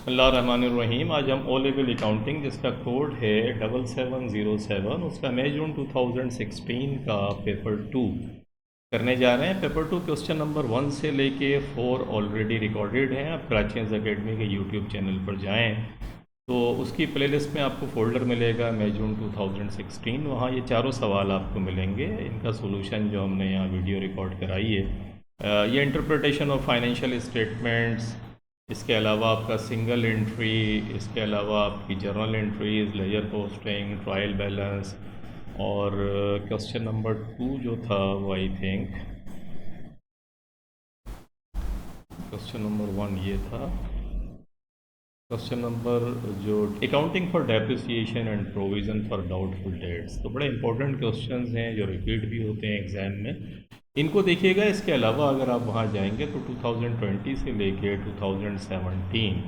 बिस्मिल्लाहिर्रहमानिर्रहीम। आज हम ओ लेवल अकाउंटिंग जिसका कोड है 7707, उसका मई जून 2016 का पेपर 2 करने जा रहे हैं। पेपर 2 क्वेश्चन नंबर 1 से लेके 4 ऑलरेडी रिकॉर्डेड हैं। आप क्रैचेंस एकेडमी के यूट्यूब चैनल पर जाएं तो उसकी प्लेलिस्ट में आपको फ़ोल्डर मिलेगा मई जून 2016, वहाँ ये चारों सवाल आपको मिलेंगे। इनका सोल्यूशन जो हमने यहाँ वीडियो रिकॉर्ड कराई है, ये इंटरप्रिटेशन ऑफ फाइनेंशियल स्टेटमेंट्स, इसके अलावा आपका सिंगल एंट्री, इसके अलावा आपकी journal entries, ledger posting, trial balance, और क्वेश्चन नंबर 2 जो था वो आई थिंक क्वेश्चन नंबर 1 ये था। क्वेश्चन नंबर जो accounting for depreciation and provision for doubtful dates, तो बड़े इंपॉर्टेंट क्वेश्चंस हैं जो रिपीट भी होते हैं एग्ज़ाम में, इनको देखिएगा। इसके अलावा अगर आप वहाँ जाएंगे तो 2020 से लेके 2017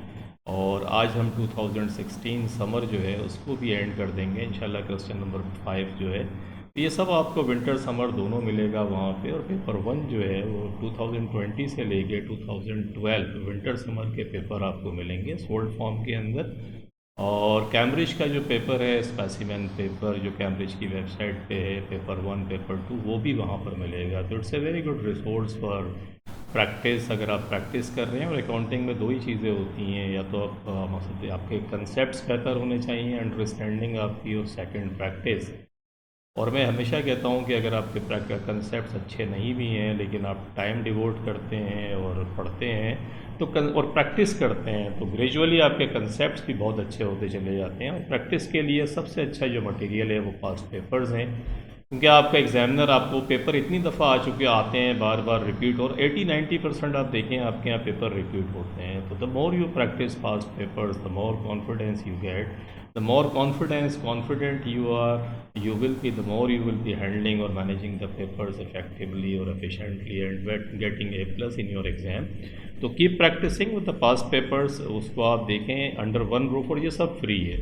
और आज हम 2016 समर जो है उसको भी एंड कर देंगे इंशाल्लाह। क्वेश्चन नंबर 5 जो है, तो ये सब आपको विंटर समर दोनों मिलेगा वहाँ पे। और पेपर 1 जो है वो 2020 से लेके 2012 विंटर समर के पेपर आपको मिलेंगे सोल्ड फॉर्म के अंदर। और कैम्ब्रिज का जो पेपर है, स्पेसिमेन पेपर जो कैम्ब्रिज की वेबसाइट पे है, पेपर 1 पेपर 2 वो भी वहाँ पर मिलेगा। तो it's a very good resource for practice. अगर आप प्रैक्टिस कर रहे हैं, और अकाउंटिंग में दो ही चीज़ें होती हैं, या तो आप मतलब आपके कंसेप्ट्स बेहतर होने चाहिए, अंडरस्टैंडिंग आपकी, और सेकंड प्रैक्टिस। और मैं हमेशा कहता हूँ कि अगर आपके कंसेप्ट्स अच्छे नहीं भी हैं लेकिन आप टाइम डिवोट करते हैं और पढ़ते हैं तो और प्रैक्टिस करते हैं तो ग्रेजुअली आपके कंसेप्ट्स भी बहुत अच्छे होते चले जाते हैं। और प्रैक्टिस के लिए सबसे अच्छा जो मटेरियल है वो पास्ट पेपर्स हैं, क्योंकि आपका एग्जामिनर आपको पेपर इतनी दफ़ा आ चुके आते हैं, बार बार रिपीट, और 80-90% आप देखें आपके यहाँ पेपर रिपीट होते हैं। तो the more you practice past papers, the more confidence you get, the more confident you are, the more you will be handling or managing the papers effectively or efficiently and getting A plus in your exam. तो keep practising with the past papers. उसको आप देखें under one roof, और ये सब free है।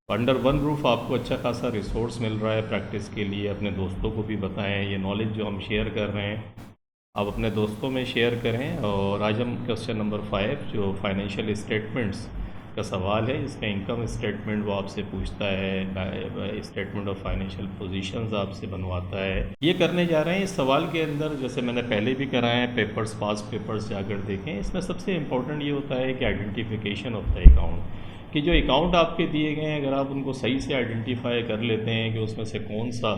Under one roof आपको अच्छा खासा रिसोर्स मिल रहा है प्रैक्टिस के लिए। अपने दोस्तों को भी बताएं, ये नॉलेज जो हम शेयर कर रहे हैं आप अपने दोस्तों में शेयर करें। और आज हम क्वेश्चन नंबर 5 जो फाइनेंशियल स्टेटमेंट्स का सवाल है, इसका इनकम स्टेटमेंट वो आपसे पूछता है, स्टेटमेंट ऑफ फाइनेंशियल पोजीशंस आपसे बनवाता है, ये करने जा रहे हैं। इस सवाल के अंदर जैसे मैंने पहले भी कराया है, पेपर्स पास्ट पेपर्स जाकर देखें। इसमें सबसे इम्पोर्टेंट ये होता है कि आइडेंटिफिकेशन ऑफ द अकाउंट, कि जो अकाउंट आपके दिए गए हैं अगर आप उनको सही से आइडेंटिफाई कर लेते हैं कि उसमें से कौन सा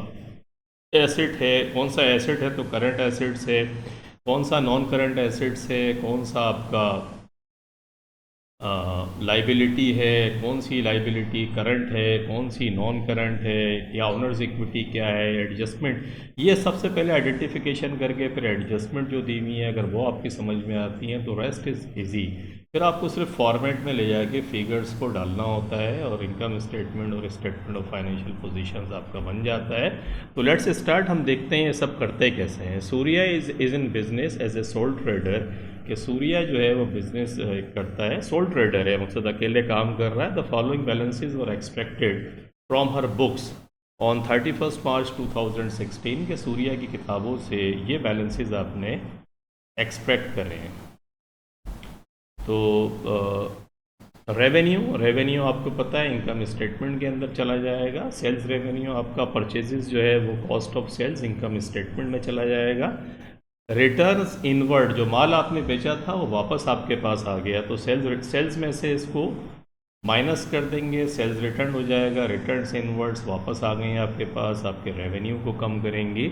एसेट है, कौन सा एसेट है तो करंट एसेट्स है, कौन सा नॉन करंट एसेट्स है, कौन सा आपका लाइबिलिटी है, कौन सी लाइबिलिटी करंट है, कौन सी नॉन करंट है, या ओनर्स इक्विटी क्या है, एडजस्टमेंट, ये सबसे पहले आइडेंटिफिकेशन करके फिर एडजस्टमेंट जो दी हुई है अगर वो आपकी समझ में आती हैं तो रेस्ट इज़ इजी। फिर आपको सिर्फ फॉर्मेट में ले जाके फिगर्स को डालना होता है और इनकम स्टेटमेंट और स्टेटमेंट ऑफ फाइनेंशियल पोजीशंस आपका बन जाता है। तो लेट्स स्टार्ट। हम देखते हैं ये सब करते कैसे हैं। Surya is in business as a sole trader, कि सूर्या जो है वो बिजनेस करता है, सोल ट्रेडर है, मकसद अकेले काम कर रहा है। The following balances were expected from her books on 31 मार्च 2016, के सूर्या की किताबों से ये बैलेंसेज आपने एक्सपेक्ट करें। तो रेवेन्यू आपको पता है इनकम स्टेटमेंट के अंदर चला जाएगा। सेल्स रेवेन्यू आपका परचेजेस जो है वो cost of sales income statement में चला जाएगा। रिटर्न्स इनवर्ड, जो माल आपने बेचा था वो वापस आपके पास आ गया तो सेल्स में से इसको माइनस कर देंगे, सेल्स रिटर्न हो जाएगा। रिटर्न्स इनवर्ड्स वापस आ गए आपके पास, आपके रेवेन्यू को कम करेंगी।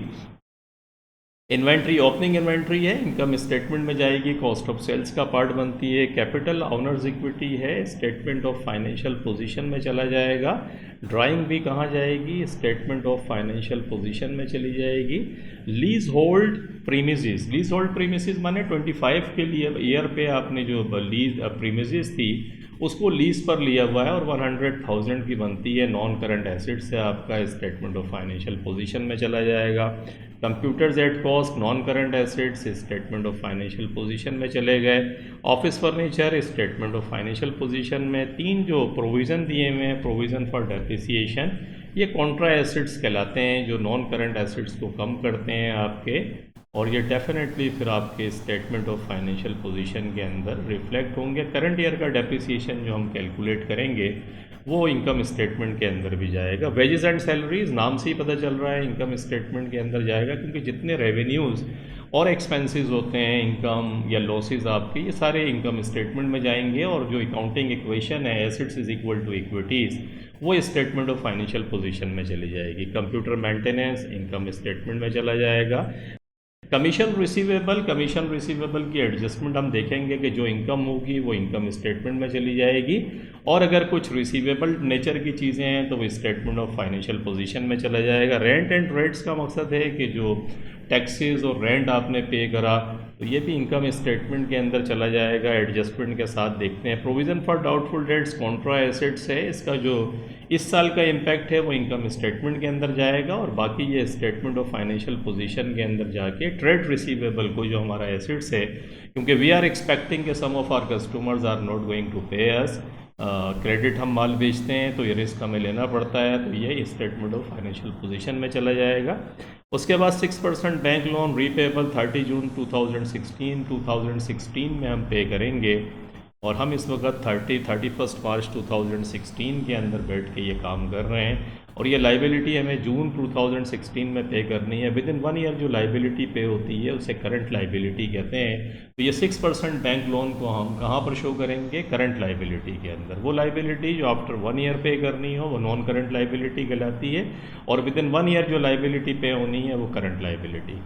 इन्वेंट्री ओपनिंग इन्वेंट्री है, इनकम स्टेटमेंट में जाएगी, कॉस्ट ऑफ सेल्स का पार्ट बनती है। कैपिटल ऑनर्स इक्विटी है, स्टेटमेंट ऑफ फाइनेंशियल पोजीशन में चला जाएगा। ड्राइंग भी कहाँ जाएगी, स्टेटमेंट ऑफ फाइनेंशियल पोजीशन में चली जाएगी। लीज होल्ड प्रीमिसेस माने 25 के लिए ईयर पे आपने जो लीज प्रीमिसेस थी उसको लीज पर लिया हुआ है और 100,000 की बनती है। नॉन करंट एसेट से आपका स्टेटमेंट ऑफ फाइनेंशियल पोजीशन में चला जाएगा। Computers at cost, non current assets, statement of financial position में चले गए। Office furniture, statement of financial position में। 3 जो प्रोविज़न दिए हुए हैं, प्रोविज़न फॉर डेप्रिसिएशन, ये कॉन्ट्रा एसेट्स कहलाते हैं, जो नॉन करंट एसेट्स को कम करते हैं आपके और ये डेफिनेटली फिर आपके स्टेटमेंट ऑफ फाइनेंशियल पोजीशन के अंदर रिफ्लेक्ट होंगे। करंट ईयर का डेप्रिसिएशन जो हम कैलकुलेट करेंगे वो इनकम स्टेटमेंट के अंदर भी जाएगा। वेजेस एंड सैलरीज नाम से ही पता चल रहा है इनकम स्टेटमेंट के अंदर जाएगा, क्योंकि जितने रेवेन्यूज़ और एक्सपेंसेस होते हैं, इनकम या लॉसेस आपके, ये सारे इनकम स्टेटमेंट में जाएंगे। और जो अकाउंटिंग इक्वेशन है assets is equal to equities, वो स्टेटमेंट ऑफ फाइनेंशियल पोजीशन में चली जाएगी। कंप्यूटर मेंटेनेंस इनकम स्टेटमेंट में चला जाएगा। कमीशन रिसीवेबल की एडजस्टमेंट हम देखेंगे कि जो इनकम होगी वो इनकम स्टेटमेंट में चली जाएगी, और अगर कुछ रिसीवेबल नेचर की चीज़ें हैं तो वो स्टेटमेंट ऑफ फाइनेंशियल पोजीशन में चला जाएगा। रेंट एंड रेट्स का मकसद है कि जो टैक्सेस और रेंट आपने पे करा तो ये भी इनकम स्टेटमेंट के अंदर चला जाएगा। एडजस्टमेंट के साथ देखते हैं provision for doubtful dates Contra assets है, इसका जो इस साल का इम्पैक्ट है वो इनकम स्टेटमेंट के अंदर जाएगा। और बाकी ये स्टेटमेंट ऑफ फाइनेंशियल पोजीशन के अंदर जाके ट्रेड रिसीवेबल को जो हमारा एसेट्स है, क्योंकि वी आर एक्सपेक्टिंग कि some of our customers are not going to pay us, credit हम माल बेचते हैं तो ये रिस्क हमें लेना पड़ता है, तो ये स्टेटमेंट ऑफ फाइनेंशियल पोजीशन में चला जाएगा। उसके बाद 6% बैंक लोन रीपेबल 30 जून 2016 में हम पे करेंगे, और हम इस वक्त 31 मार्च 2016 के अंदर बैठ के ये काम कर रहे हैं। और ये लाइबिलिटी हमें जून 2016 में पे करनी है। विद इन 1 ईयर जो लाइबिलिटी पे होती है उसे करंट लाइबिलिटी कहते हैं। तो ये 6% बैंक लोन को हम कहाँ पर शो करेंगे? करंट लाइबिलिटी के अंदर। वो लाइबिलिटी जो आफ्टर 1 ईयर पे करनी हो वो नॉन करंट लाइबिलिटी कहलाती है, और विद इन 1 ईयर जो लाइबिलिटी पे होनी है वो current liability.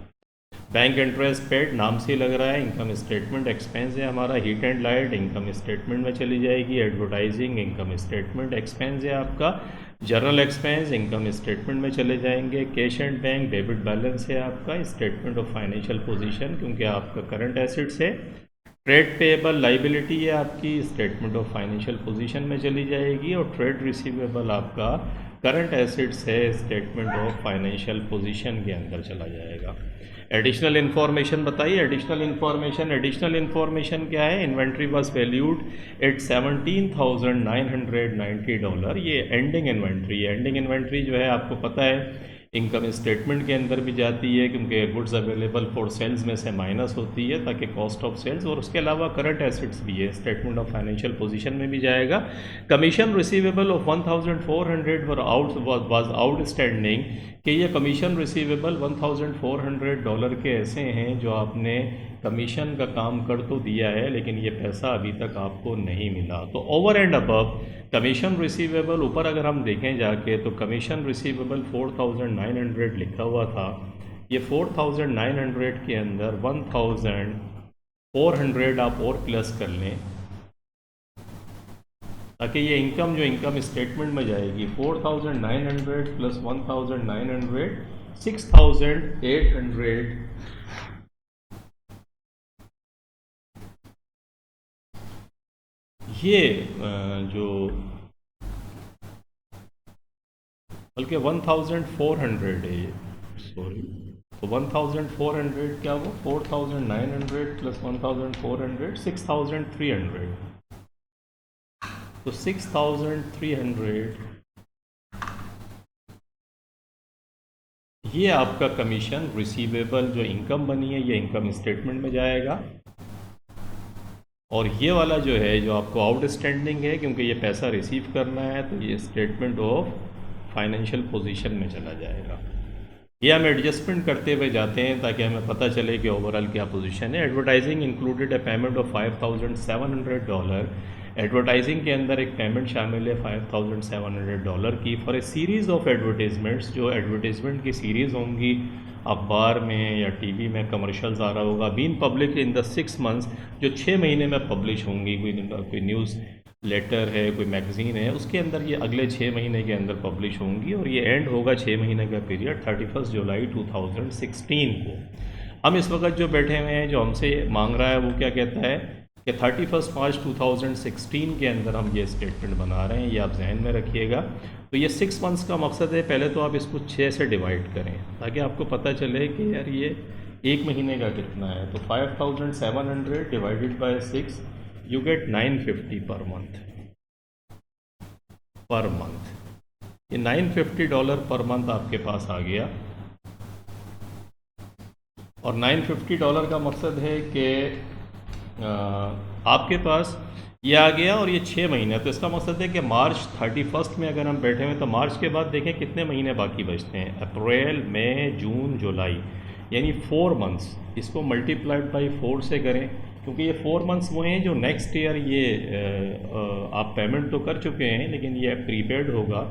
Bank interest paid नाम से लग रहा है इनकम स्टेटमेंट एक्सपेंस है हमारा। Heat and light income statement में चली जाएगी। एडवर्टाइजिंग इनकम स्टेटमेंट एक्सपेंस है आपका। जर्नल एक्सपेंस इनकम स्टेटमेंट में चले जाएंगे। Cash and bank debit balance है आपका स्टेटमेंट ऑफ फाइनेंशियल पोजीशन, क्योंकि आपका करंट एसेट्स है। ट्रेड पेएबल लाइबिलिटी है आपकी, स्टेटमेंट ऑफ फाइनेंशियल पोजीशन में चली जाएगी। और ट्रेड रिसीवेबल आपका करंट एसेट्स है, स्टेटमेंट ऑफ फाइनेंशियल पोजीशन के अंदर चला जाएगा। एडिशनल इन्फॉर्मेशन बताइए। एडिशनल इन्फॉर्मेशन क्या है? Inventory was valued at $17,990। ये एंडिंग इन्वेंट्री है। एंडिंग इन्वेंट्री जो है आपको पता है इनकम स्टेटमेंट के अंदर भी जाती है, क्योंकि गुड्स अवेलेबल फॉर सेल्स में से माइनस होती है ताकि कॉस्ट ऑफ सेल्स, और उसके अलावा करंट एसेट्स भी है, स्टेटमेंट ऑफ फाइनेंशियल पोजीशन में भी जाएगा। Commission receivable of 1,400 was outstanding, कि ये कमीशन रिसीवेबल $1,400 के ऐसे हैं जो आपने कमीशन का काम कर तो दिया है लेकिन ये पैसा अभी तक आपको नहीं मिला। तो over and above commission receivable ऊपर अगर हम देखें जाके तो कमीशन रिसीवेबल 4,900 लिखा हुआ था। ये 4,900 के अंदर 1,400 आप और प्लस कर लें ताकि ये इनकम जो इनकम स्टेटमेंट में जाएगी 4,900 प्लस 1,900 6,800। ये जो बल्कि 1,400 है, सॉरी, तो 1,400 क्या वो 4,900 प्लस 1,400 6,300। तो 6,300 ये आपका कमीशन रिसीवेबल जो इनकम बनी है ये इनकम स्टेटमेंट में जाएगा। और ये वाला जो है जो आपको आउटस्टैंडिंग है, क्योंकि ये पैसा रिसीव करना है, तो ये स्टेटमेंट ऑफ फाइनेंशियल पोजीशन में चला जाएगा। ये हम एडजस्टमेंट करते हुए जाते हैं ताकि हमें पता चले कि ओवरऑल क्या पोजीशन है। Advertising included A payment of $5,700। Advertising के अंदर एक पेमेंट शामिल है $5,700 की for a series of advertisements. जो एडवर्टीज़मेंट की सीरीज़ होंगी अखबार में या टीवी में कमर्शियल्स आ रहा होगा, been public in the 6 months, जो 6 महीने में पब्लिश होंगी। कोई न्यूज़ लेटर है, कोई मैगज़ीन है, उसके अंदर ये अगले 6 महीने के अंदर पब्लिश होंगी और ये एंड होगा 6 महीने का पीरियड 31 जुलाई 2016 को। हम इस वक्त जो बैठे हुए हैं जो हमसे मांग रहा है वो क्या कहता है कि 31 मार्च 2016 के अंदर हम ये स्टेटमेंट बना रहे हैं, ये आप जहन में रखिएगा। तो ये 6 मंथ्स का मकसद है, पहले तो आप इसको 6 से डिवाइड करें ताकि आपको पता चले कि यार ये एक महीने का कितना है। तो 5,700 divided by 6 you get 950 per month. ये $950 पर मंथ आपके पास आ गया। और $950 का मकसद है कि आपके पास ये आ गया और ये 6 महीने, तो इसका मकसद है कि मार्च 31 में अगर हम बैठे हुए तो मार्च के बाद देखें कितने महीने बाकी बचते हैं, अप्रैल मई जून जुलाई, यानी 4 मंथ्स। इसको मल्टीप्लाइड बाई 4 से करें, क्योंकि ये 4 मंथ्स वो हैं जो नेक्स्ट ईयर ये आप पेमेंट तो कर चुके हैं लेकिन ये प्रीपेड होगा।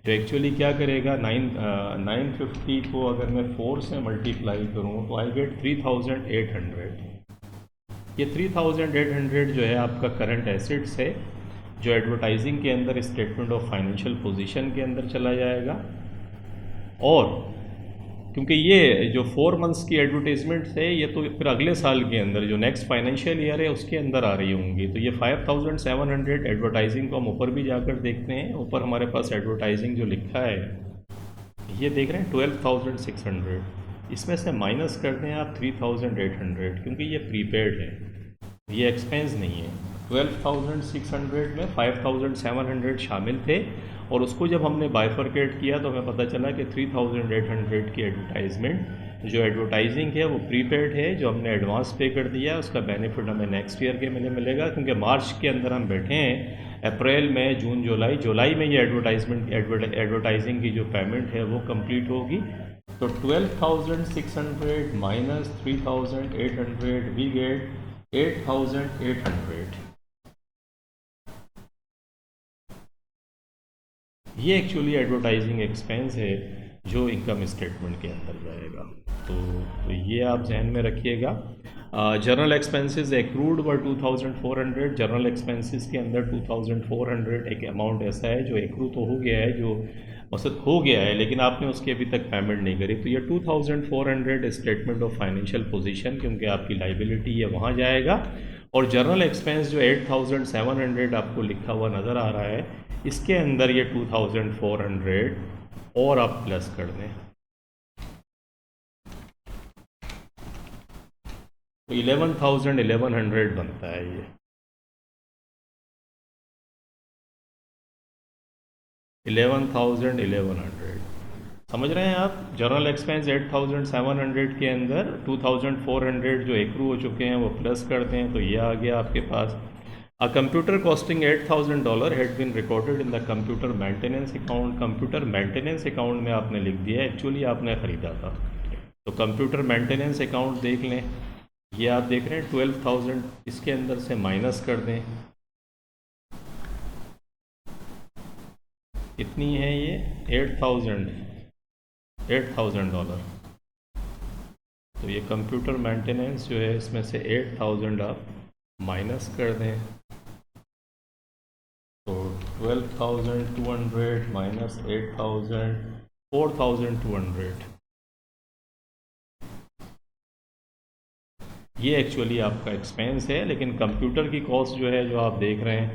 तो एक्चुअली क्या करेगा, 950 को अगर मैं 4 से मल्टीप्लाई करूँ तो आई गेट 3800। ये 3800 जो है आपका करंट एसेट्स है, जो एडवर्टाइजिंग के अंदर स्टेटमेंट ऑफ फाइनेंशियल पोजीशन के अंदर चला जाएगा। और क्योंकि ये जो 4 मंथ्स की एडवर्टाइजमेंट है ये तो फिर अगले साल के अंदर जो नेक्स्ट फाइनेंशियल ईयर है उसके अंदर आ रही होंगी, तो ये 5700 एडवर्टाइजिंग को हम ऊपर भी जाकर देखते हैं। ऊपर हमारे पास एडवर्टाइजिंग जो लिखा है ये देख रहे हैं 12,600, इसमें से माइनस करते हैं आप 3,800, क्योंकि ये प्रीपेड है, ये एक्सपेंस नहीं है। 12,600 में 5,700 शामिल थे और उसको जब हमने बाइफरकेट किया तो हमें पता चला कि 3,800 की एडवर्टाइजमेंट जो एडवर्टाइजिंग है वो प्रीपेड है, जो हमने एडवांस पे कर दिया है, उसका बेनिफिट हमें नेक्स्ट ईयर के मिलेगा, क्योंकि मार्च के अंदर हम बैठे हैं। अप्रैल मई जून जुलाई में ये एडवर्टाइजिंग की जो पेमेंट है वो कंप्लीट होगी। तो 12,600 माइनस 3,800 वी गेट 8,800। ये एक्चुअली एडवर्टाइजिंग एक्सपेंस है जो इनकम स्टेटमेंट के अंदर जाएगा। तो ये आप जहन में रखिएगा। जनरल एक्सपेंसेस एक्रूड वर 2,400। जनरल एक्सपेंसेस के अंदर 2,400 एक अमाउंट ऐसा है जो एक्रू तो हो गया है, जो मकसद हो गया है लेकिन आपने उसकी अभी तक पेमेंट नहीं करी, तो ये 2,400 स्टेटमेंट ऑफ फाइनेंशियल पोजीशन, क्योंकि आपकी लाइबिलिटी है वहाँ जाएगा। और जनरल एक्सपेंस जो 8,700 आपको लिखा हुआ नज़र आ रहा है, इसके अंदर ये 2,400 और आप प्लस कर दें तो 11,100 बनता है ये। 11,100 समझ रहे हैं आप। जनरल एक्सपेंस 8,700 के अंदर 2,400 जो एक्रू हो चुके हैं वो प्लस करते हैं, तो ये आ गया आपके पास। A computer costing $8,000 had been recorded in the computer maintenance account। Computer maintenance account में आपने लिख दिया है, एक्चुअली आपने ख़रीदा था। तो कंप्यूटर मेंटेनेंस अकाउंट देख लें, ये आप देख रहे हैं 12,000, इसके अंदर से माइनस कर दें, कितनी है ये $8,000। तो ये कंप्यूटर मेंटेनेंस जो है इसमें से 8,000 आप माइनस कर दें, तो 12,200 माइनस 8,000 4,200। ये एक्चुअली आपका एक्सपेंस है, लेकिन कंप्यूटर की कॉस्ट जो है जो आप देख रहे हैं,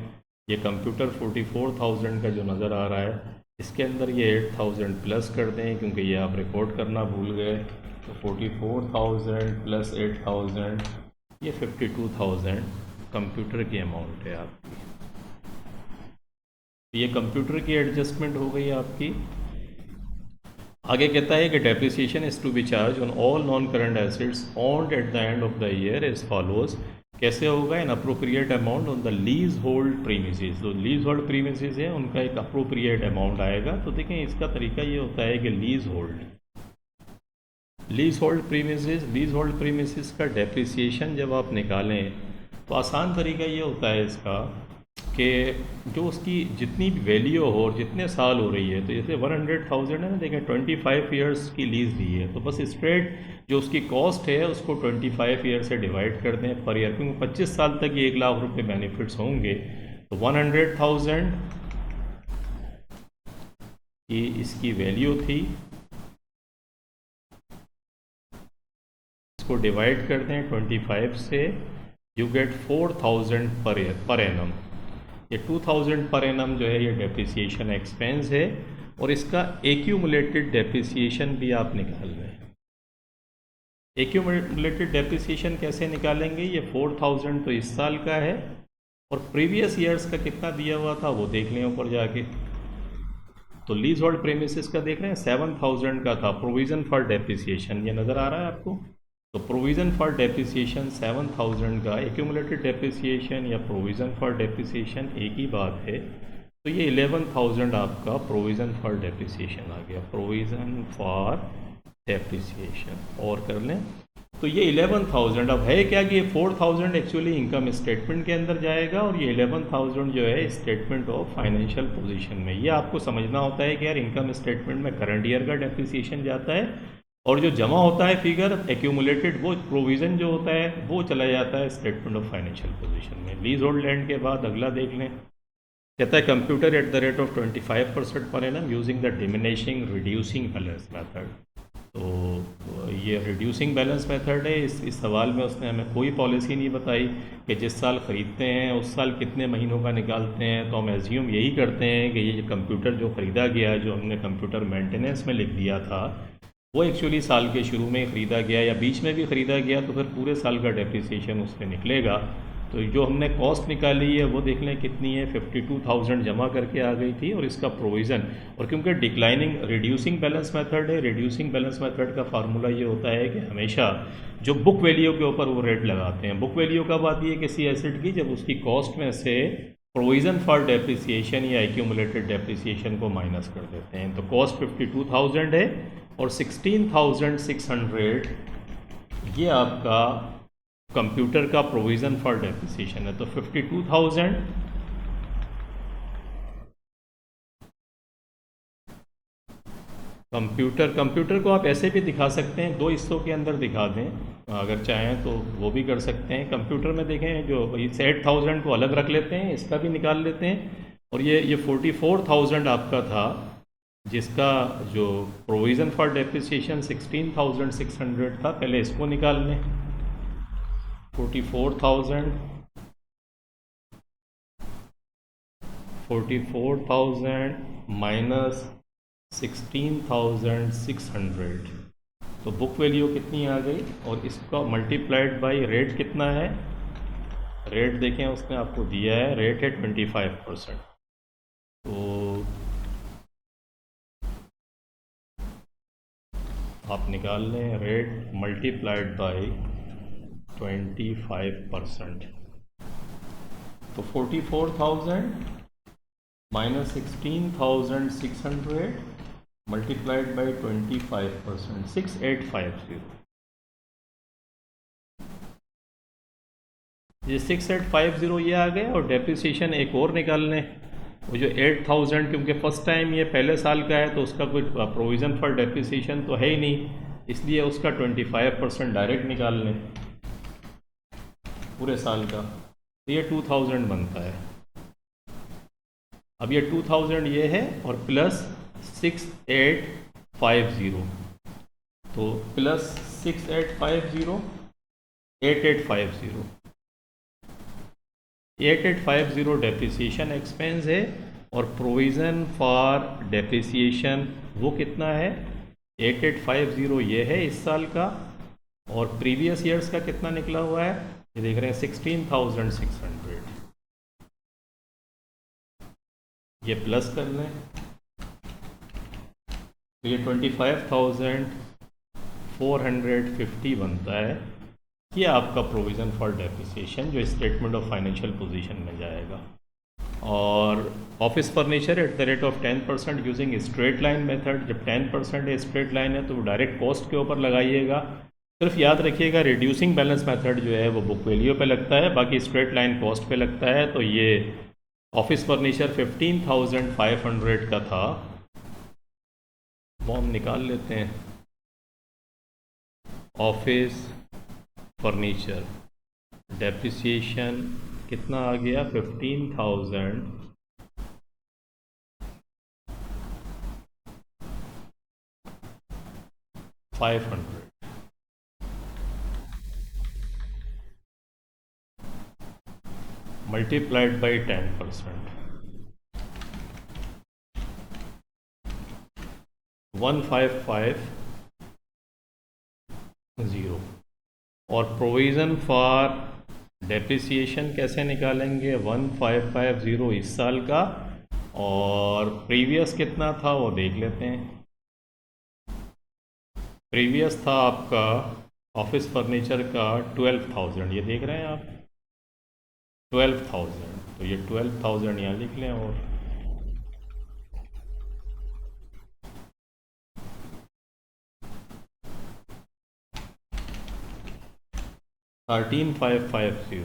ये कंप्यूटर 44,000 का जो नज़र आ रहा है, इसके अंदर ये 8,000 प्लस कर दें, क्योंकि ये आप रिकॉर्ड करना भूल गए। तो 44,000 प्लस 8,000 ये 52,000 कंप्यूटर की अमाउंट है आपकी। ये कंप्यूटर की एडजस्टमेंट हो गई आपकी। आगे कहता है कि depreciation is to be charge on all non current assets owned at the end of the year as follows. कैसे होगा, an appropriate amount on the lease hold premises. जो लीज होल्ड प्रीमिसेस है उनका एक अप्रोप्रिएट अमाउंट आएगा। तो देखें इसका तरीका ये होता है कि लीज होल्ड प्रीमिसेस का डेप्रिसिएशन जब आप निकालें तो आसान तरीका ये होता है इसका कि जो उसकी जितनी भी वैल्यू हो और जितने साल हो रही है, तो जैसे 100,000 है ना, देखें 25 ईयर्स की लीज़ दी है, तो बस स्ट्रेट जो उसकी कॉस्ट है उसको 25 ईयर से डिवाइड कर दें पर ईयर, क्योंकि 25 साल तक ये 1,00,000 रुपये बेनिफिट्स होंगे। तो 100,000 की इसकी वैल्यू थी, इसको डिवाइड कर दें 25 से, यू गेट 4,000 पर एनम। ये 2,000 पर एनम जो है ये डेप्रिसिएशन एक्सपेंस है, और इसका एक्यूमुलेटेड डेप्रिसिएशन भी आप निकाल रहे हैं। एक्यूमुलेटेड डेप्रिसिएशन कैसे निकालेंगे, ये 4,000 तो इस साल का है और प्रीवियस ईयर्स का कितना दिया हुआ था वो देख लें ऊपर जाके। तो लीज होल्ड प्रीमिसेस का देख रहे हैं 7,000 का था, प्रोविज़न फॉर डेप्रिसिएशन, ये नज़र आ रहा है आपको। तो प्रोविज़न फॉर डेप्रिसिएशन 7,000 का एक्यूमुलेटेड डेप्रिसिएशन या प्रोविज़न फॉर डेप्रिसिएशन एक ही बात है। तो ये 11,000 आपका प्रोविज़न फॉर डेप्रिसिएशन आ गया, प्रोविज़न फॉर डेप्रिसिएशन। और कर लें तो ये 11,000 अब है क्या कि ये 4,000 एक्चुअली इनकम स्टेटमेंट के अंदर जाएगा और ये 11,000 जो है स्टेटमेंट ऑफ फाइनेंशियल पोजीशन में। ये आपको समझना होता है कि यार इनकम स्टेटमेंट में करंट ईयर का डेप्रिसिएशन जाता है और जो जमा होता है फिगर एक्यूमुलेटेड वो प्रोविज़न जो होता है वो चला जाता है स्टेटमेंट ऑफ फाइनेंशियल पोजीशन में। लीज होल्ड लैंड के बाद अगला देख लें, कहता है computer at the rate of 25% per annum using the diminishing reducing balance method. तो ये रिड्यूसिंग बैलेंस मेथड है। इस सवाल में उसने हमें कोई पॉलिसी नहीं बताई कि जिस साल ख़रीदते हैं उस साल कितने महीनों का निकालते हैं। तो हम एज्यूम यही करते हैं कि ये कंप्यूटर जो ख़रीदा गया, जो हमने कंप्यूटर मेंटेनेंस में लिख दिया था, वो एक्चुअली साल के शुरू में ही ख़रीदा गया या बीच में भी ख़रीदा गया, तो फिर पूरे साल का डेप्रिसिएशन उससे निकलेगा। तो जो हमने कॉस्ट निकाली है वो देख लें कितनी है, 52,000 जमा करके आ गई थी और इसका प्रोविज़न। और क्योंकि डिक्लाइनिंग रिड्यूसिंग बैलेंस मेथड है, रिड्यूसिंग बैलेंस मेथड का फार्मूला ये होता है कि हमेशा जो बुक वैल्यू के ऊपर वो रेट लगाते हैं। बुक वैल्यू कब आती है किसी एसेट की, जब उसकी कॉस्ट में से प्रोविज़न फॉर डेप्रिसिएशन या एक्यूमुलेटेड डेप्रिसिएशन को माइनस कर देते हैं। तो कॉस्ट 52,000 है और 16,600 ये आपका कंप्यूटर का प्रोविज़न फॉर डेप्रिसिएशन है। तो 52,000 कंप्यूटर को आप ऐसे भी दिखा सकते हैं, दो हिस्सों के अंदर दिखा दें, अगर चाहें तो वो भी कर सकते हैं। कंप्यूटर में देखें जो इस 8,000 को अलग रख लेते हैं, इसका भी निकाल लेते हैं। और ये 44,000 आपका था जिसका जो प्रोविज़न फॉर डेप्रिसिएशन 16,600 था, पहले इसको निकाल लें। 44,000 माइनस 16,600 तो बुक वैल्यू कितनी आ गई, और इसका मल्टीप्लाइड बाय रेट कितना है। रेट देखें उसने आपको दिया है, रेट है 25%। तो आप निकाल लें रेट मल्टीप्लाइड बाय 25%। तो 44,000 माइनस 16,600 मल्टीप्लाइड बाई 25%, 6850। ये 6850 ये आ गए। और डेप्रिसिएशन एक और निकाल लें, वो जो 8,000, क्योंकि फर्स्ट टाइम ये पहले साल का है तो उसका कोई प्रोविज़न फॉर डेप्रिसिएशन तो है ही नहीं, इसलिए उसका 25% डायरेक्ट निकाल लें पूरे साल का। तो ये 2,000 बनता है। अब ये 2,000 ये है और प्लस 6850, तो प्लस 6850 8850 8850 डेप्रिसिएशन एक्सपेंस है। और प्रोविज़न फॉर डेप्रिसिएशन वो कितना है, 8850 ये है इस साल का। और प्रीवियस ईयर्स का कितना निकला हुआ है, ये देख रहे हैं 16,600। ये प्लस कर लें तो ये 25,450 बनता है। ये आपका प्रोविज़न फॉर डेप्रिसिएशन जो स्टेटमेंट ऑफ फाइनेंशियल पोजीशन में जाएगा। और office furniture at the rate of 10% using straight line method. जब 10% है स्ट्रेट लाइन है तो वो डायरेक्ट कॉस्ट के ऊपर लगाइएगा। सिर्फ याद रखिएगा रिड्यूसिंग बैलेंस मेथड जो है वो बुक वैल्यू पे लगता है, बाकी स्ट्रेट लाइन कॉस्ट पे लगता है। तो ये ऑफिस फर्नीचर 15,500 का था, वो हम निकाल लेते हैं। ऑफिस फर्नीचर डेप्रिसिएशन कितना आ गया, 15,500 मल्टीप्लाइड बाई 10%, 1550। और प्रोविज़न फॉर डेप्रिसिएशन कैसे निकालेंगे, 1550 इस साल का और प्रीवियस कितना था वो देख लेते हैं। प्रीवियस था आपका ऑफिस फर्नीचर का 12,000 ये देख रहे हैं आप, 12,000, तो ये 12,000 यहाँ लिख लें और 13,550।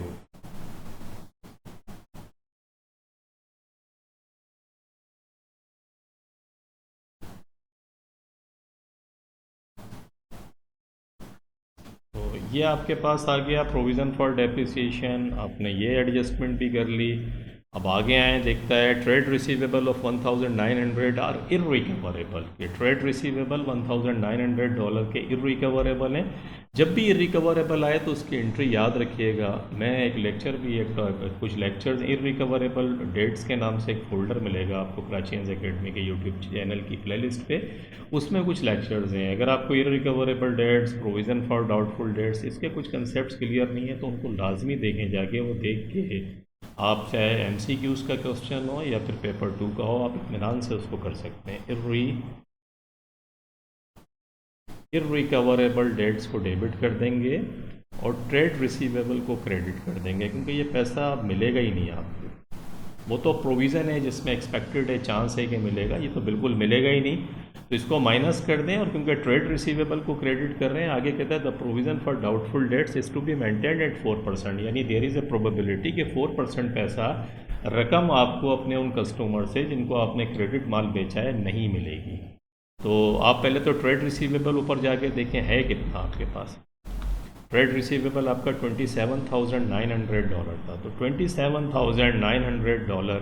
तो ये आपके पास आ गया प्रोविज़न फॉर डेप्रिसिएशन, आपने ये एडजस्टमेंट भी कर ली। अब आगे आए, देखता है trade receivable of 1900 are irrecoverable. ये ट्रेड रिसीवेबल $1900 के इरिकवरेबल हैं। जब भी इरिकवरेबल आए तो उसकी एंट्री याद रखिएगा। मैं एक लेक्चर भी, कुछ लेक्चर्स इरिकवरेबल डेट्स के नाम से एक फ़ोल्डर मिलेगा आपको प्राचीन एकेडमी के यूट्यूब चैनल की प्लेलिस्ट पे, उसमें कुछ लेक्चर्स हैं। अगर आपको irrecoverable debts, provision for doubtful debts, इसके कुछ कंसेप्ट क्लियर नहीं है तो उनको लाजमी देखें जाके। वो देख के आप चाहे MCQs का क्वेश्चन हो या फिर पेपर 2 का हो, आप इत्मीनान से उसको कर सकते हैं। इरिकवरेबल डेट्स को डेबिट कर देंगे और ट्रेड रिसीवेबल को क्रेडिट कर देंगे, क्योंकि ये पैसा अब मिलेगा ही नहीं आपको। वो तो प्रोविज़न है जिसमें एक्सपेक्टेड है, चांस है कि मिलेगा, ये तो बिल्कुल मिलेगा ही नहीं। तो इसको माइनस कर दें, और क्योंकि ट्रेड रिसीवेबल को क्रेडिट कर रहे हैं, आगे कहता है the provision for doubtful debts is to be maintained at 4%, यानी देयर इज़ अ प्रोबेबिलिटी कि 4% पैसा रकम आपको अपने उन कस्टमर से जिनको आपने क्रेडिट माल बेचा है नहीं मिलेगी। तो आप पहले तो ट्रेड रिसीवेबल ऊपर जाके देखें है कितना आपके पास। ट्रेड रिसीवेबल आपका $27,900 था, तो $27,900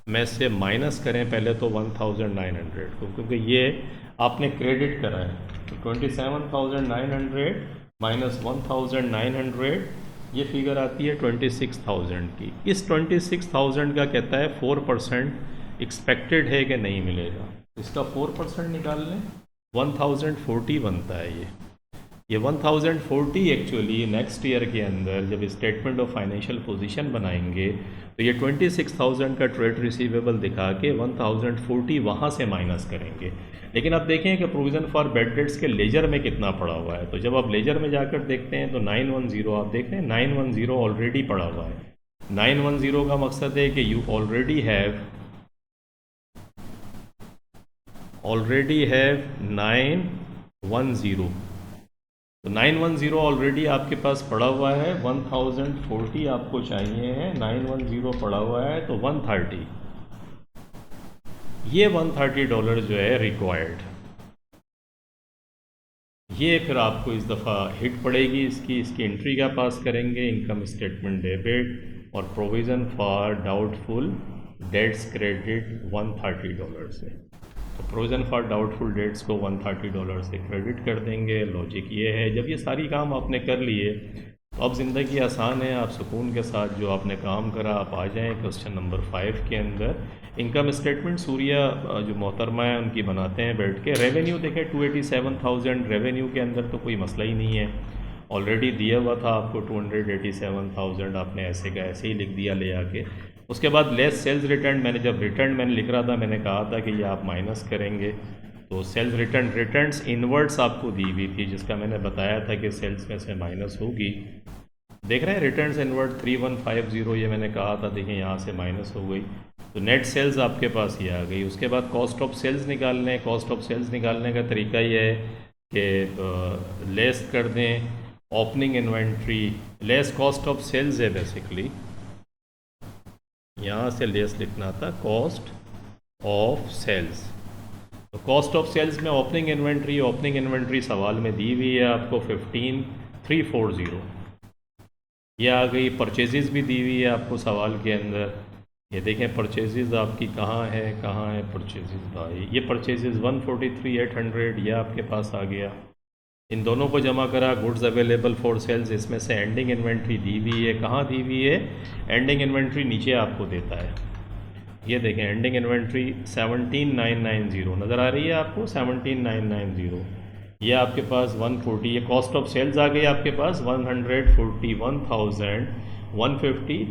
में से माइनस करें पहले तो 1,900 को, क्योंकि ये आपने क्रेडिट करा है। तो 27,900 माइनस 1,900, ये फिगर आती है 26,000 की। इस 26,000 का कहता है 4% एक्सपेक्टेड है कि नहीं मिलेगा। इसका 4% निकाल लें, 1040 बनता है ये 1040 एक्चुअली नेक्स्ट ईयर के अंदर जब स्टेटमेंट ऑफ फाइनेंशियल पोजीशन बनाएंगे तो ये 26,000 का ट्रेड रिसीवेबल दिखा के 1040 वहाँ से माइनस करेंगे। लेकिन अब देखें कि प्रोविज़न फॉर बैड डेट्स के लेजर में कितना पड़ा हुआ है। तो जब आप लेजर में जाकर देखते हैं तो 910 आप देख रहे हैं, 910 ऑलरेडी पड़ा हुआ है। 910 का मकसद है कि यू ऑलरेडी हैव 910। तो 910 ऑलरेडी आपके पास पड़ा हुआ है, 1040 आपको चाहिए है, 910 पड़ा हुआ है तो 130, ये $130 जो है रिक्वायर्ड, ये फिर आपको इस दफ़ा हिट पड़ेगी। इसकी एंट्री का पास करेंगे, इनकम स्टेटमेंट डेबिट और provision for doubtful dates credit $130 से। तो प्रोविज़न फॉर डाउटफुल डेट्स को $130 से क्रेडिट कर देंगे। लॉजिक ये है, जब ये सारी काम आपने कर लिए तो अब ज़िंदगी आसान है। आप सुकून के साथ जो आपने काम करा आप आ जाएं क्वेश्चन नंबर 5 के अंदर। इनकम स्टेटमेंट सूर्या जो मोहतरमा है उनकी बनाते हैं बैठ के। रेवेन्यू देखें 287,000, रेवेन्यू के अंदर तो कोई मसला ही नहीं है, ऑलरेडी दिया हुआ था आपको 287,000, आपने ऐसे का ऐसे ही लिख दिया ले आके। उसके बाद लेस सेल्स रिटर्न, मैंने जब रिटर्न मैंने लिख रहा था मैंने कहा था कि ये आप माइनस करेंगे। तो सेल्स रिटर्न्स इनवर्ड्स आपको दी हुई थी, जिसका मैंने बताया था कि सेल्स में से माइनस होगी। देख रहे हैं रिटर्न्स इनवर्ड 3150, ये मैंने कहा था, देखिए यहाँ से माइनस हो गई। तो नेट सेल्स आपके पास ये आ गई। उसके बाद कॉस्ट ऑफ सेल्स निकालने हैं। कॉस्ट ऑफ सेल्स निकालने का तरीका ये है कि लेस कर दें opening inventory, less cost of sales है बेसिकली, यहाँ से लेस लिखना था कॉस्ट ऑफ सेल्स। तो कॉस्ट ऑफ सेल्स में ओपनिंग इन्वेंट्री सवाल में दी हुई है आपको 15,340, ये आ गई। परचेजेस भी दी हुई है आपको सवाल के अंदर, ये देखें परचेजेस आपकी कहाँ है परचेजेस भाई, ये परचेजेस 143,800 ये आपके पास आ गया। इन दोनों को जमा करा, गुड्स अवेलेबल फॉर सेल्स, इसमें से एंडिंग इन्वेंट्री दी हुई है। कहाँ दी हुई है एंडिंग इन्वेंट्री? नीचे आपको देता है, ये देखें एंडिंग इन्वेंट्री 17,990 नज़र आ रही है आपको, 17,990, ये आपके पास 140, ये कॉस्ट ऑफ सेल्स आ गई आपके पास 141,150,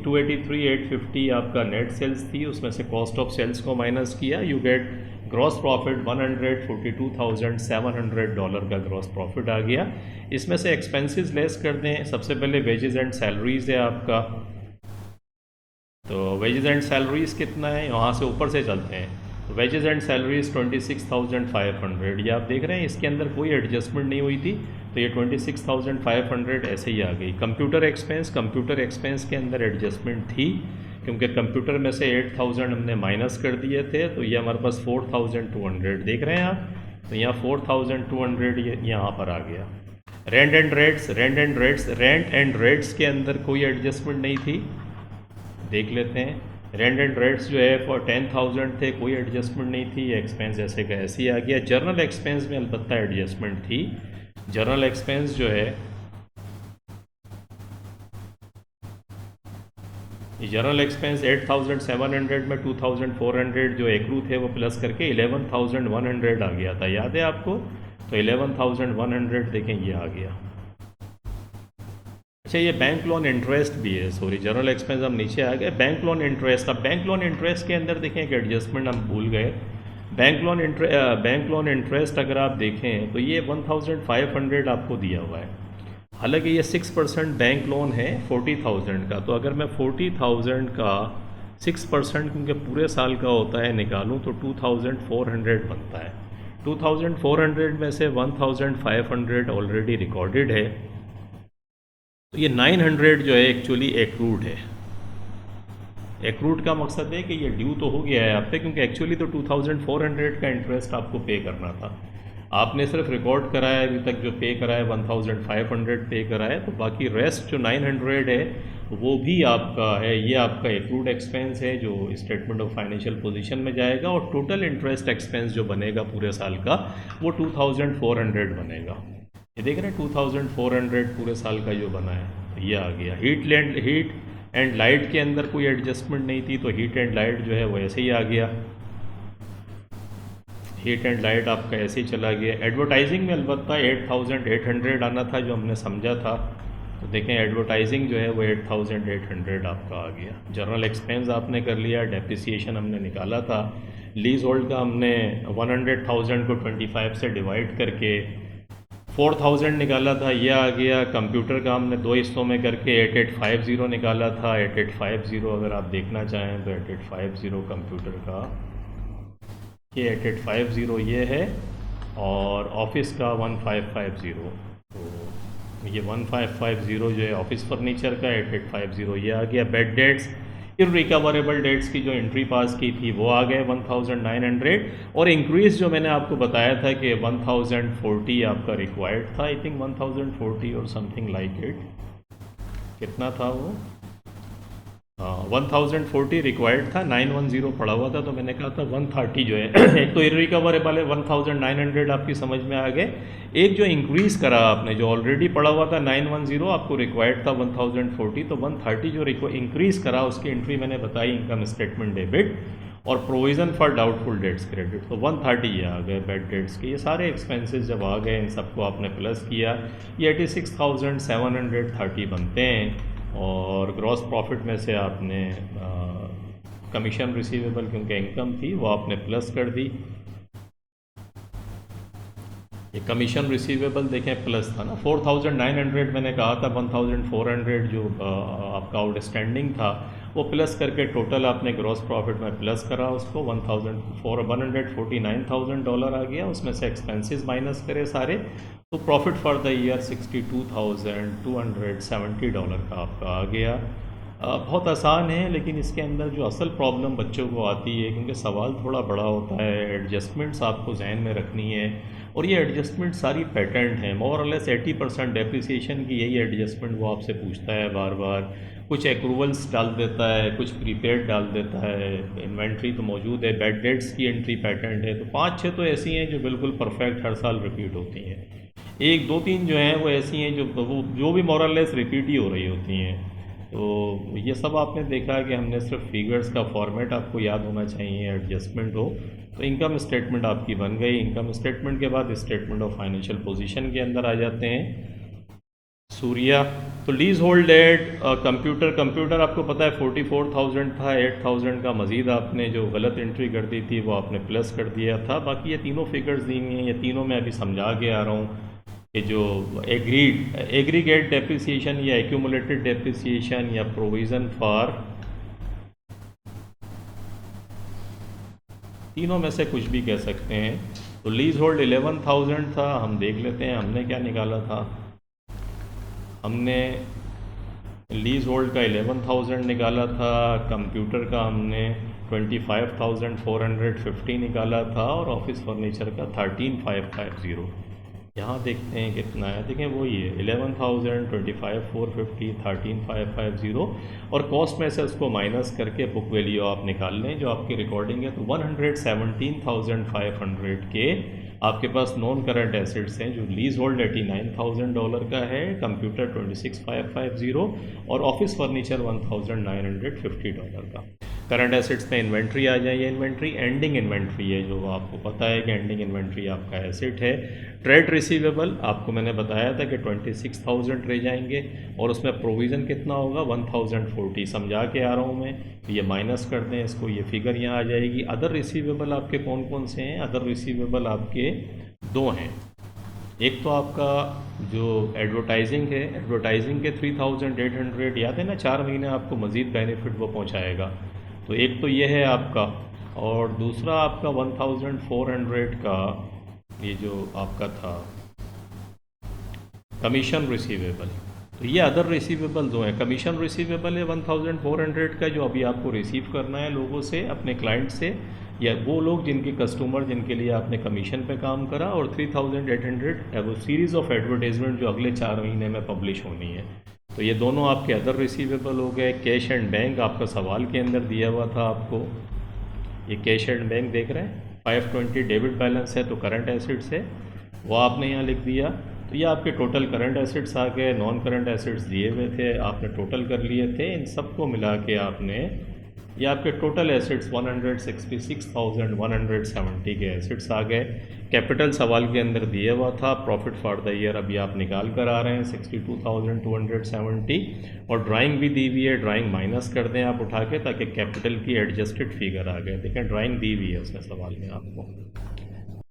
283,850 आपका नेट सेल्स थी, उसमें से कॉस्ट ऑफ सेल्स को माइनस किया, यू गेट ग्रॉस प्रॉफिट $142,700 का ग्रॉस प्रॉफिट आ गया। इसमें से एक्सपेंसेस लेस कर दें। सबसे पहले वेजेस एंड सैलरीज है आपका, तो वेजेस एंड सैलरीज कितना है, वहाँ से ऊपर से चलते हैं। तो वेजेस एंड सैलरीज 26,500, ये आप देख रहे हैं इसके अंदर कोई एडजस्टमेंट नहीं हुई थी, तो ये 26,500 ऐसे ही आ गई। कंप्यूटर एक्सपेंस के अंदर एडजस्टमेंट थी, क्योंकि कंप्यूटर में से 8,000 हमने माइनस कर दिए थे, तो ये हमारे पास 4,200 देख रहे हैं आप, तो यहाँ 4,200 ये यहाँ पर आ गया। रेंट एंड रेट्स के अंदर कोई एडजस्टमेंट नहीं थी, देख लेते हैं। रेंट एंड रेट्स जो है फॉर 10,000 थे, कोई एडजस्टमेंट नहीं थी, ये एक्सपेंस ऐसे का ऐसे ही आ गया। जर्नल एक्सपेंस में अलबत्ता एडजस्टमेंट थी। जर्नल एक्सपेंस जो है, जर्नल एक्सपेंस 8,700 में 2,400 जो एक्रू थे वो प्लस करके 11,100 आ गया था, याद है आपको? तो 11,100 देखें ये आ गया। अच्छा, ये बैंक लोन इंटरेस्ट भी है, सॉरी जर्नल एक्सपेंस हम नीचे आ गए। बैंक लोन इंटरेस्ट, अब बैंक लोन इंटरेस्ट के अंदर देखें कि एडजस्टमेंट हम भूल गए। बैंक लोन इंटरेस्ट अगर आप देखें तो ये 1,500 आपको दिया हुआ है, हालांकि ये 6% बैंक लोन है 40,000 का। तो अगर मैं 40,000 का 6% क्योंकि पूरे साल का होता है निकालूं तो 2,400 बनता है। 2,400 में से 1,500 ऑलरेडी रिकॉर्डेड है, तो ये 900 जो है एक्चुअली एक्रूड है। एक्रूड का मकसद है कि ये ड्यू तो हो गया है आप पे, क्योंकि एक्चुअली तो 2,400 का इंटरेस्ट आपको पे करना था, आपने सिर्फ रिकॉर्ड कराया अभी तक जो पे करा है 1,500 पे करा है, तो बाकी रेस्ट जो 900 है वो भी आपका है, ये आपका एक्रूड एक्सपेंस है जो स्टेटमेंट ऑफ फाइनेंशियल पोजीशन में जाएगा, और टोटल इंटरेस्ट एक्सपेंस जो बनेगा पूरे साल का वो 2,400 बनेगा। ये देख रहे हैं 2,400 पूरे साल का जो बना है, तो ये आ गया। हीट एंड लाइट के अंदर कोई एडजस्टमेंट नहीं थी, तो हीट एंड लाइट जो है वो ऐसे ही आ गया। हीट एंड लाइट आपका ऐसे ही चला गया। एडवर्टाइजिंग में अलबत्ता 8,800 आना था जो हमने समझा था, तो देखें एडवर्टाइजिंग जो है वो 8,800 आपका आ गया। जर्नल एक्सपेंस आपने कर लिया, डेप्रिसिएशन हमने निकाला था, लीज होल्ड का हमने 100,000 को 25 से डिवाइड करके 4,000 निकाला था, ये आ गया। कंप्यूटर का हमने दो हिस्सों में करके 8850 निकाला था। 8850 अगर आप देखना चाहें तो 8850 कंप्यूटर का ये 8850 ये है, और ऑफिस का 1550, तो ये 1550 जो है ऑफिस फर्नीचर का 8850 ये आ गया। बेड डेट्स, इरिकवरेबल डेट्स की जो एंट्री पास की थी वो आ गए 1,900, और इंक्रीज़ जो मैंने आपको बताया था कि 1,040 आपका रिक्वायर्ड था, आई थिंक 1,040 और समथिंग लाइक इट, कितना था वो, 1,040 रिक्वायर्ड था, 910 पड़ा हुआ था, तो मैंने कहा था 130 जो है एक तो इरिकवरेबल है 1,900 आपकी समझ में आ गए। एक जो इंक्रीज़ करा आपने, जो ऑलरेडी पड़ा हुआ था 910 आपको रिक्वायर्ड था 1,040, तो 130 जो इंक्रीज़ करा उसकी एंट्री मैंने बताई इनकम स्टेटमेंट डेबिट, और provision for doubtful dates credit, तो 130 ये आ गए बेड डेट्स के। ये सारे एक्सपेंसेस जब आ गए इन सबको आपने प्लस किया, ये 86,730 बनते हैं। और ग्रॉस प्रॉफिट में से आपने कमीशन रिसीवेबल क्योंकि इनकम थी वो आपने प्लस कर दी। ये कमीशन रिसीवेबल देखें प्लस था ना, 4,900 मैंने कहा था, 1,400 जो आपका आउटस्टैंडिंग था वो प्लस करके टोटल आपने ग्रॉस प्रॉफिट में प्लस करा उसको, $149,000 आ गया, उसमें से एक्सपेंसेस माइनस करे सारे, तो प्रॉफिट फॉर द ईयर $62,270 का आपका आ गया। बहुत आसान है, लेकिन इसके अंदर जो असल प्रॉब्लम बच्चों को आती है, क्योंकि सवाल थोड़ा बड़ा होता है, एडजस्टमेंट्स आपको जहन में रखनी है, और ये एडजस्टमेंट सारी पैटर्न है, मोर और लेस 80% डेप्रिसिएशन की यही एडजस्टमेंट वो आपसे पूछता है बार बार। कुछ एक्रूवल्स डाल देता है, कुछ प्रीपेड डाल देता है, इन्वेंट्री तो मौजूद है, बेड डेट्स की एंट्री पैटर्न है, तो 5-6 तो ऐसी हैं जो बिल्कुल परफेक्ट हर साल रिपीट होती हैं, 1-2-3 जो हैं वो ऐसी हैं जो भी मोर और लेस रिपीट ही हो रही होती हैं। तो ये सब आपने देखा कि हमने सिर्फ फिगर्स का फॉर्मेट आपको याद होना चाहिए, एडजस्टमेंट हो, तो इनकम स्टेटमेंट आपकी बन गई। इनकम स्टेटमेंट के बाद स्टेटमेंट ऑफ फाइनेंशियल पोजीशन के अंदर आ जाते हैं। सूर्या। तो लीज होल्ड डेट कंप्यूटर आपको पता है 44,000 था, 8,000 का मज़ीद आपने जो गलत एंट्री कर दी थी वो आपने प्लस कर दिया था। बाकी ये तीनों फिगर्स दी हुई हैं, ये तीनों मैं अभी समझा के आ रहा हूँ कि जो एग्रीगेट डेप्रिसिएशन या एक्यूमुलेटेड डेप्रिसिएशन या प्रोविज़न फॉर, तीनों में से कुछ भी कह सकते हैं। तो लीज होल्ड 11,000 था, हम देख लेते हैं हमने क्या निकाला था। हमने लीज होल्ड का 11,000 निकाला था, कंप्यूटर का हमने 25,450 निकाला था और ऑफिस फर्नीचर का 13,550। यहाँ देखते हैं कितना है, देखें वही है 11,000, 25,450, 13,550 और कॉस्ट में से उसको माइनस करके बुक वैल्यू आप निकाल लें जो आपकी रिकॉर्डिंग है। तो 117,500 के आपके पास नॉन करंट एसेट्स हैं। जो लीज होल्ड $89,000 का है, कंप्यूटर 26,550 और ऑफिस फर्नीचर $1,950 का। करंट एसेट्स में इन्वेंट्री आ जाए, ये इन्वेंट्री एंडिंग इन्वेंट्री है, जो आपको पता है कि एंडिंग इन्वेंट्री आपका एसेट है। ट्रेड रिसीवेबल आपको मैंने बताया था कि 26,000 रह जाएंगे और उसमें प्रोविज़न कितना होगा 1,040, समझा के आ रहा हूँ मैं। ये माइनस कर दें इसको, ये फिगर यहाँ आ जाएगी। अदर रिसीवेबल आपके कौन कौन से हैं? अदर रिसीवेबल आपके दो हैं। एक तो आपका जो एडवर्टाइजिंग है, एडवर्टाइजिंग के 3,800 याद है ना, 4 महीने आपको मज़ीद बेनिफिट वो पहुँचाएगा। तो एक तो ये है आपका, और दूसरा आपका 1,400 का ये जो आपका था कमीशन रिसीवेबल। तो ये अदर रिसीवेबल जो है, कमीशन रिसीवेबल है 1,400 का, जो अभी आपको रिसीव करना है लोगों से, अपने क्लाइंट से, या वो लोग जिनके कस्टमर जिनके लिए आपने कमीशन पे काम करा। और 3,800 वो सीरीज़ ऑफ एडवर्टाइजमेंट जो अगले 4 महीने में पब्लिश होनी है। तो ये दोनों आपके अदर रिसीवेबल हो गए। कैश एंड बैंक आपका सवाल के अंदर दिया हुआ था आपको, ये कैश एंड बैंक देख रहे हैं, 520 डेबिट बैलेंस है तो करंट एसेट्स है, वो आपने यहाँ लिख दिया। तो ये आपके टोटल करंट एसेट्स आ गए, नॉन करंट एसेट्स दिए हुए थे, आपने टोटल कर लिए थे। इन सबको मिला के आपने, ये आपके टोटल एसेट्स 166,170 के एसेट्स आ गए। कैपिटल सवाल के अंदर दिया हुआ था, प्रॉफिट फॉर द ईयर अभी आप निकाल कर आ रहे हैं 62,270, और ड्राइंग भी दी हुई है, ड्राइंग माइनस कर दें आप उठा के, ताकि कैपिटल की एडजस्टेड फिगर आ गए। देखें ड्राइंग दी हुई है उसमें सवाल में आपको,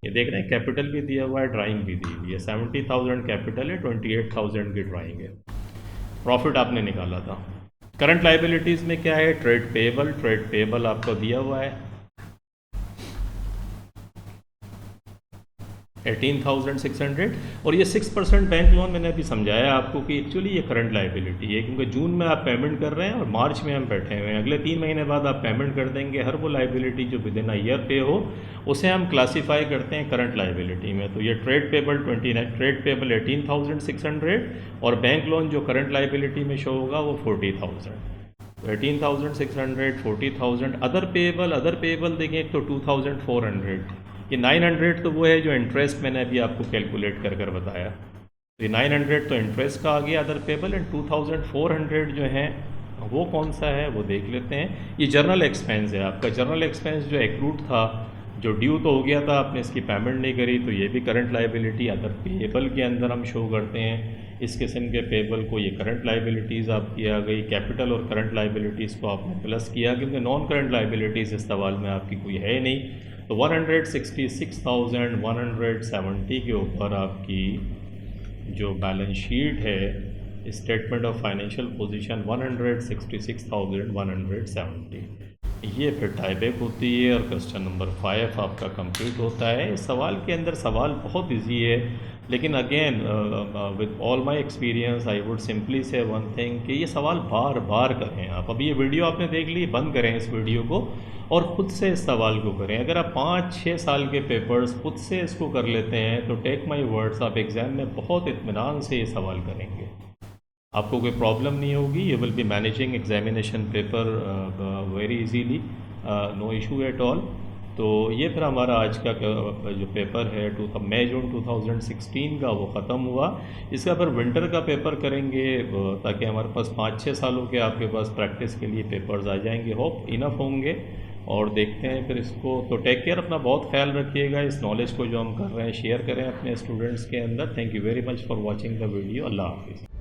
ये देख रहे हैं कैपिटल भी दिया हुआ है, ड्राइंग भी दी हुई है। 70,000 कैपिटल है, 28,000 की ड्राइंग है। प्रॉफिट आपने निकाला था। करंट लाइबिलिटीज़ में क्या है? ट्रेड पेबल, ट्रेड पेबल आपको दिया हुआ है 18,600, और ये 6% बैंक लोन मैंने अभी समझाया आपको कि एक्चुअली ये करंट लाइबिलिटी है, क्योंकि जून में आप पेमेंट कर रहे हैं और मार्च में हम बैठे हुए हैं। अगले 3 महीने बाद आप पेमेंट कर देंगे। हर वो लाइबिलिटी जो विद इन अ ईयर पे हो उसे हम क्लासीफाई करते हैं करंट लाइबिलिटी में। तो ये ट्रेड पेबल 29, ट्रेड पेबल 18,600, और बैंक लोन जो करंट लाइबिलिटी में शो होगा वो 40,000। तो 18,600, 40,000। अदर पेबल देखें, एक तो 2,400, ये 900 तो वो है जो इंटरेस्ट मैंने अभी आपको कैलकुलेट कर कर बताया। तो ये 900 तो इंटरेस्ट का आ गया अदर पेबल, एंड 2,400 जो है वो कौन सा है वो देख लेते हैं। ये जर्नल एक्सपेंस है आपका। जर्नल एक्सपेंस जो एक्रूट था, जो ड्यू तो हो गया था, आपने इसकी पेमेंट नहीं करी, तो ये भी करंट लाइबिलिटी अदर पेबल के अंदर हम शो करते हैं। इस किस्म के पेबल को ये करंट लाइबिलिटीज़ आपकी आ गई। कैपिटल और करंट लाइबिलिटीज़ को आपने प्लस किया, क्योंकि नॉन करंट लाइबिलिटीज़ इस सवाल में आपकी कोई है नहीं। तो 166,170 के ऊपर आपकी जो बैलेंस शीट है, स्टेटमेंट ऑफ फाइनेंशियल पोजीशन 166,170, ये फिर टाइबैक होती है और क्वेश्चन नंबर 5 आपका कंप्लीट होता है। इस सवाल के अंदर सवाल बहुत इजी है, लेकिन again with all my experience I would simply से वन थिंग कि ये सवाल बार बार करें आप। अभी ये वीडियो आपने देख ली, बंद करें इस वीडियो को और ख़ुद से इस सवाल को करें। अगर आप 5-6 साल के पेपर्स खुद से इसको कर लेते हैं तो टेक माई वर्ड्स, आप एग्ज़ाम में बहुत इत्मीनान से ये सवाल करेंगे, आपको कोई प्रॉब्लम नहीं होगी। You will be managing examination paper very easily, no issue at all. तो ये फिर हमारा आज का जो पेपर है मई जून 2016 का वो ख़त्म हुआ। इसका फिर विंटर का पेपर करेंगे ताकि हमारे पास 5-6 सालों के आपके पास प्रैक्टिस के लिए पेपर्स आ जाएंगे। होप इनफ होंगे और देखते हैं फिर इसको। तो टेक केयर, अपना बहुत ख्याल रखिएगा। इस नॉलेज को जो हम कर रहे हैं शेयर करें अपने स्टूडेंट्स के अंदर। Thank you very much for watching the video. अल्लाह हाफिज़।